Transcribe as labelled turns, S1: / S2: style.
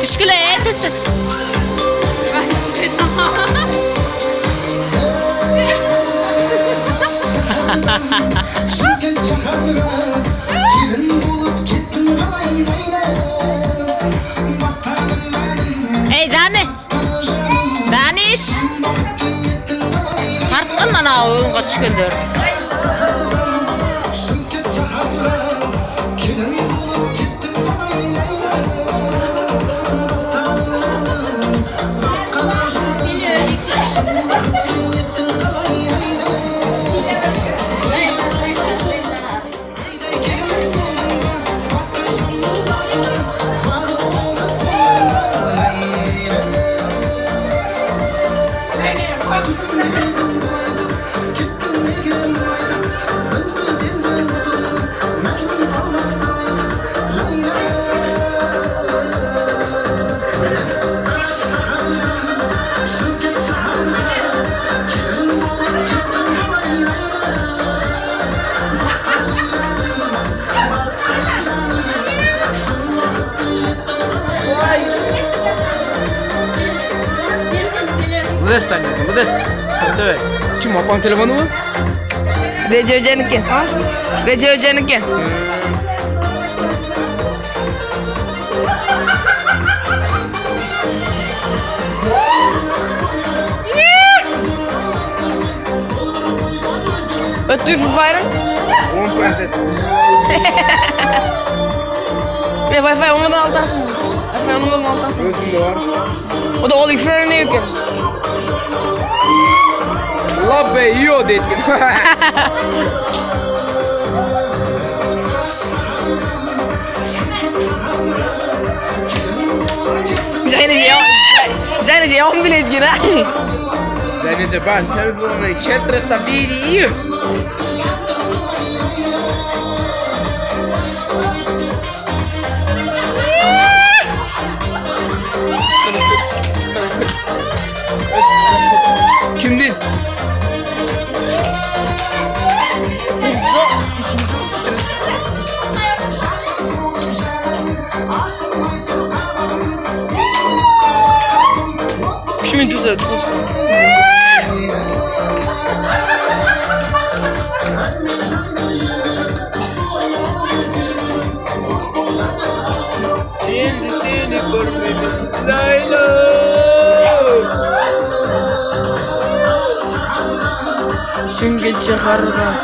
S1: Düşküle tez. Hey Danish. Tartqan ana oyunga tushgandir.
S2: Ludes tanya, Ludes. Betul. Cuma apa telepon lu?
S3: Recep Hoca'nınki. Recep Hoca'nınki. Öttü Fifay'ın?
S2: 10%.
S3: Ne Wi-Fi olmadan alta. Wi-Fi olmadan alta.
S2: Özümde var.
S3: O da ol ifrarı ne yok ya?
S2: La be iyi o dedim.
S3: Zaynece 10 bin etkin ha.
S2: Zaynece ben sen bunu ketretta biri. Kimdin?
S3: Kimin güzel tut.
S2: Şimdi seni görmedim Layla.
S3: Çünkü çıkarga.